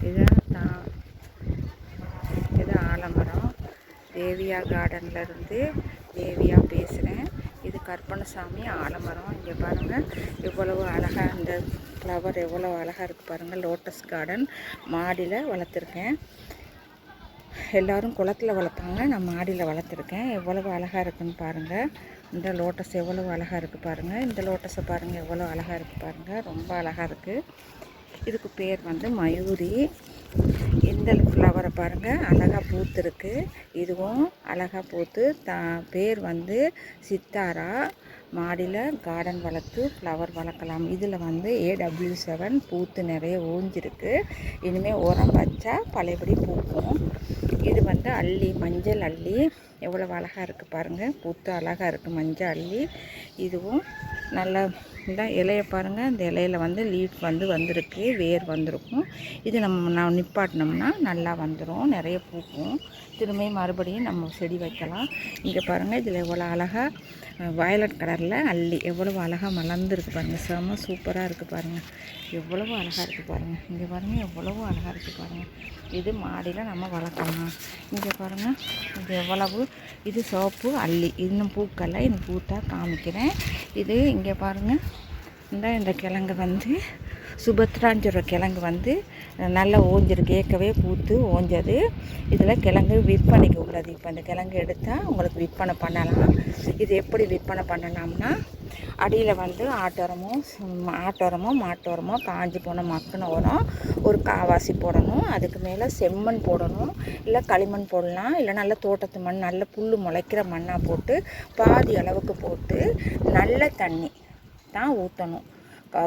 இதுதான் இது ஆலமரம். தேவியா கார்டன்லேருந்து தேவியா பேசுகிறேன். இது கற்பனசாமி ஆலமரம். இங்கே பாருங்கள் எவ்வளவு அழகாக இந்த ஃப்ளவர் எவ்வளோ அழகாக இருக்குது பாருங்கள். லோட்டஸ் கார்டன் மாடியில் வளர்த்துருக்கேன். எல்லோரும் குளத்தில் வளர்ப்பாங்க, நான் மாடியில் வளர்த்துருக்கேன். எவ்வளவு அழகாக இருக்குதுன்னு பாருங்கள். இந்த லோட்டஸ் எவ்வளவு அழகாக இருக்குது பாருங்கள். இந்த லோட்டஸை பாருங்கள் எவ்வளோ அழகாக இருக்குது பாருங்கள். ரொம்ப அழகாக இருக்குது. இதுக்கு பேர் வந்து மயூரி. இந்த ஃப்ளவரை பாருங்கள் அழகாக பூத்துருக்கு. இதுவும் அழகாக பூத்து பேர் வந்து சித்தாரா. மாடியில் கார்டன் வளர்த்து ஃப்ளவர் வளர்க்கலாம். இதில் வந்து AW7 பூத்து நிறைய ஓஞ்சிருக்கு. இனிமேல் உரம் வச்சா பழையபடி பூக்கும். இது வந்து அல்லி, மஞ்சள் அல்லி எவ்வளோ அழகாக இருக்குது பாருங்கள். பூத்து அழகாக இருக்குது மஞ்சள் அல்லி. இதுவும் நல்லா இந்த இலையை பாருங்கள். இந்த இலையில் வந்து லீஃப் வந்து வந்திருக்கு, வேர் வந்திருக்கும். இது நம்ம நிப்பாட்டினோம்னா நல்லா வந்துடும், நிறைய பூக்கும். திரும்பி மறுபடியும் நம்ம செடி வைக்கலாம். இங்கே பாருங்கள் இதில் எவ்வளோ அழகாக வயலட் கலரில் அல்லி எவ்வளவு அழகாக மலர்ந்துருக்கு பாருங்கள். செம்ம சூப்பராக இருக்குது பாருங்கள். எவ்வளவு அழகாக இருக்குது பாருங்கள். இங்கே பாருங்கள் எவ்வளவு அழகாக இருக்குது பாருங்கள். இது மாடியில் நம்ம வளர்க்கலாம். இங்கே பாருங்கள் இது எவ்வளவு, இது சோப்பு அல்லி. இன்னும் பூக்கலை, இன்னும் பூத்தா காமிக்கிறேன். இது இங்கே பாருங்கள் இந்த கிழங்கு வந்து சுபத்ரான்ற கிழங்கு வந்து நல்லா ஓஞ்சிருக்கு. கேட்கவே பூத்து ஓஞ்சது. இதில் கிழங்கு விற்பனைக்கு உள்ளது. இப்போ இந்த கிழங்கு எடுத்தால் உங்களுக்கு விற்பனை பண்ணலாம். இது எப்படி விற்பனை பண்ணலாம்னா, அடியில் வந்து ஆட்டோரமோ மாட்டோரமோ காஞ்சி போன மக்கின உரம் ஒரு காவாசி போடணும். அதுக்கு மேலே செம்மண் போடணும், இல்லை களிமண் போடலாம், இல்லை நல்ல தோட்டத்து மண், நல்ல புல் முளைக்கிற மண்ணாக போட்டு பாதி அளவுக்கு போட்டு நல்ல தண்ணி தான் ஊற்றணும்.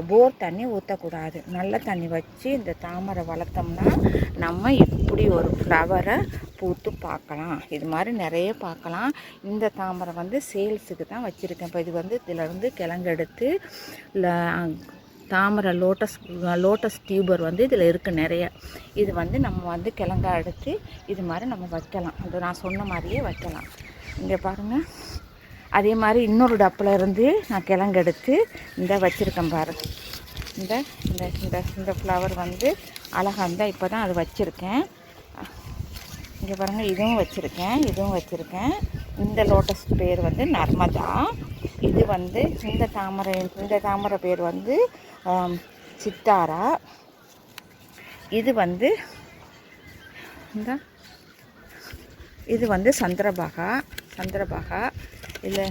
போர் தண்ணி ஊற்றக்கூடாது. நல்ல தண்ணி வச்சு இந்த தாமரை வளர்த்தோம்னா நம்ம இப்படி ஒரு ஃப்ளவரை பூத்து பார்க்கலாம். இது மாதிரி நிறைய பார்க்கலாம். இந்த தாமரை வந்து சேல்ஸுக்கு தான் வச்சுருக்கேன். இப்போ இது வந்து இதிலேருந்து கிழங்கு எடுத்து தாமரை லோட்டஸ் டியூபர் வந்து இதில் இருக்குது நிறைய. இது வந்து நம்ம வந்து கிழங்கா எடுத்து இது மாதிரி நம்ம வைக்கலாம். அது நான் சொன்ன மாதிரியே வைக்கலாம். இங்கே பாருங்கள் அதே மாதிரி இன்னொரு டப்பில் இருந்து நான் கிழங்கு எடுத்து இந்த வச்சுருக்கேன் பாருங்க. இந்த இந்த இந்த இந்த ஃப்ளவர் வந்து அழகாக இருந்தால் இப்போ தான் அது வச்சுருக்கேன். இங்கே பாருங்கள் இதுவும் வச்சுருக்கேன். இந்த லோட்டஸ் பேர் வந்து நர்மதா. இது வந்து இந்த தாமரை பேர் வந்து சித்தாரா. இது வந்து இது வந்து சந்திரபாகா. இல்லை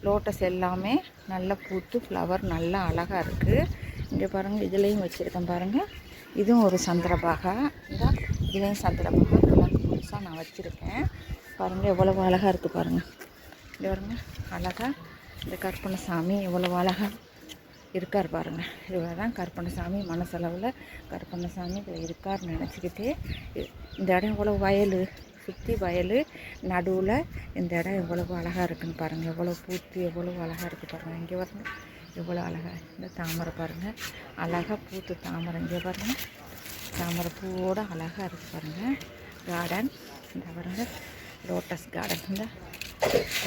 லோட்டஸ் எல்லாமே நல்லா பூத்து ஃப்ளவர் நல்லா அழகாக இருக்குது. இங்கே பாருங்கள் இதுலேயும் வச்சுருக்கேன் பாருங்கள். இதுவும் ஒரு சந்திரபாகா. இதுலேயும் சந்திரபாகா கிழங்கு புதுசாக நான் வச்சுருக்கேன். பாருங்கள் எவ்வளவு அழகாக இருக்குது பாருங்கள். இங்கே பாருங்கள் அழகாக இந்த கற்பனசாமி எவ்வளோ அழகாக இருக்கார் பாருங்கள். இவ்வளோ தான் கற்பனசாமி. மனசளவில் கற்பனசாமி இதில் இருக்கார்னு நினச்சிக்கிட்டு இந்த இடம் எவ்வளோ வயல், சுற்றி வயல், நடுவில் இந்த இடம் எவ்வளவு அழகாக இருக்குதுன்னு பாருங்கள். எவ்வளோ பூத்து எவ்வளோ அழகாக இருக்குது பாருங்கள். இங்கே பாருங்கள் எவ்வளோ அழகாக இந்த தாமரை பாருங்கள். அழகாக பூத்து தாமரை. இங்கே பாருங்கள் தாமரை பூவோடு அழகாக இருக்குது பாருங்கள். கார்டன் இந்த பாருங்கள் லோட்டஸ் கார்டன். இந்த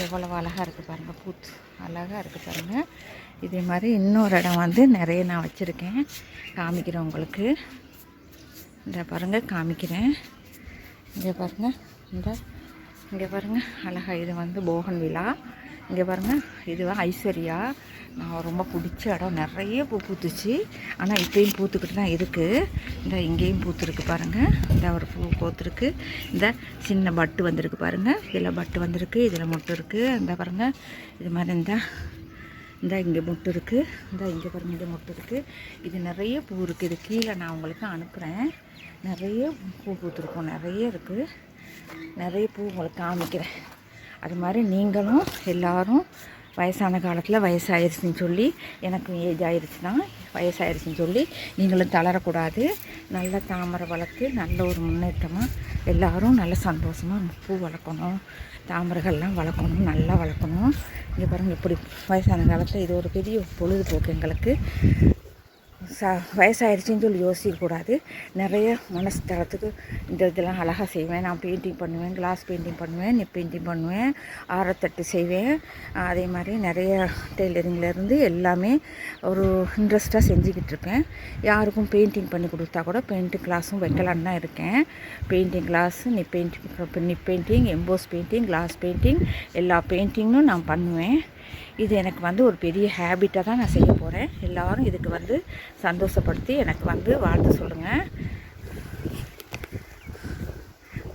எவ்வளவு அழகாக இருக்குது பாருங்கள். பூத்து அழகாக இருக்குது பாருங்கள். இதே மாதிரி இன்னொரு இடம் வந்து நிறைய நான் வச்சுருக்கேன், காமிக்கிறேன் உங்களுக்கு. இந்த பாருங்கள் காமிக்கிறேன். இங்கே பாருங்கள் இங்கே பாருங்கள் அழகாக. இது வந்து போகன் விழா. இங்கே பாருங்கள் இதுவா ஐஸ்வர்யா. நான் ரொம்ப பிடிச்ச இடம். நிறைய பூ பூத்துச்சு, ஆனால் இப்போயும் பூத்துக்கிட்டு தான் இருக்குது. இந்த இங்கேயும் பூத்துருக்கு பாருங்கள். இந்த ஒரு பூ பூத்துருக்கு. இந்த சின்ன பட்டு வந்திருக்கு பாருங்கள். இதில் பட்டு வந்திருக்கு, இதில் மொட்டு இருக்குது. இந்த பாருங்கள் இது மாதிரி இந்த இங்கே மொட்டு இருக்குது. இங்கே பாருங்கள் இங்கே மொட்டு இருக்குது. இது நிறைய பூ இருக்குது. இது கீழே நான் உங்களுக்கு அனுப்புகிறேன். நிறைய பூ பூத்துருக்கும், நிறைய இருக்குது. நிறைய பூ உங்களுக்கு காமிக்கிறேன். அது மாதிரி நீங்களும் எல்லோரும் வயசான காலத்தில் வயசாயிருச்சுன்னு சொல்லி, எனக்கும் ஏஜ் ஆயிடுச்சுன்னா வயசாயிருச்சுன்னு சொல்லி நீங்களும் தளரக்கூடாது. நல்ல தாமரை வளர்த்து நல்ல ஒரு முன்னேற்றமாக எல்லோரும் நல்ல சந்தோஷமாக பூ வளர்க்கணும், தாமரைகள்லாம் வளர்க்கணும், நல்லா வளர்க்கணும். இங்கே பாருங்கள் இப்படி வயசான காலத்தில் இது ஒரு பெரிய பொழுதுபோக்கு எங்களுக்கு. வயசாகிடுச்சின்னு சொல்லி யோசிக்கக்கூடாது. நிறைய மனசு தளத்துக்கு இதெல்லாம் அழகாக செய்வேன். நான் பெயிண்டிங் பண்ணுவேன், கிளாஸ் பெயிண்டிங் பண்ணுவேன், நிப் பெயிண்டிங் பண்ணுவேன், ஆரத்தட்டு செய்வேன். அதே மாதிரி நிறைய டெய்லரிங்லேருந்து எல்லாமே ஒரு இன்ட்ரெஸ்ட்டாக செஞ்சுக்கிட்டு இருக்கேன். யாருக்கும் பெயிண்டிங் பண்ணி கொடுத்தா கூட பெயிண்டிங் கிளாஸும் வைக்கலான்னு தான் இருக்கேன். Painting class, nib painting, emboss painting, glass painting, எல்லா பெயிண்டிங்கும் நான் பண்ணுவேன். இது எனக்கு ஒரு பெரிய ஹேபிட்டாக தான் நான் செய்ய போகிறேன். எல்லோரும் இதுக்கு சந்தோஷப்படுத்தி எனக்கு வாழ்த்து சொல்லுங்கள்.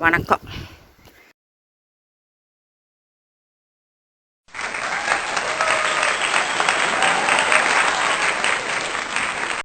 வணக்கம்.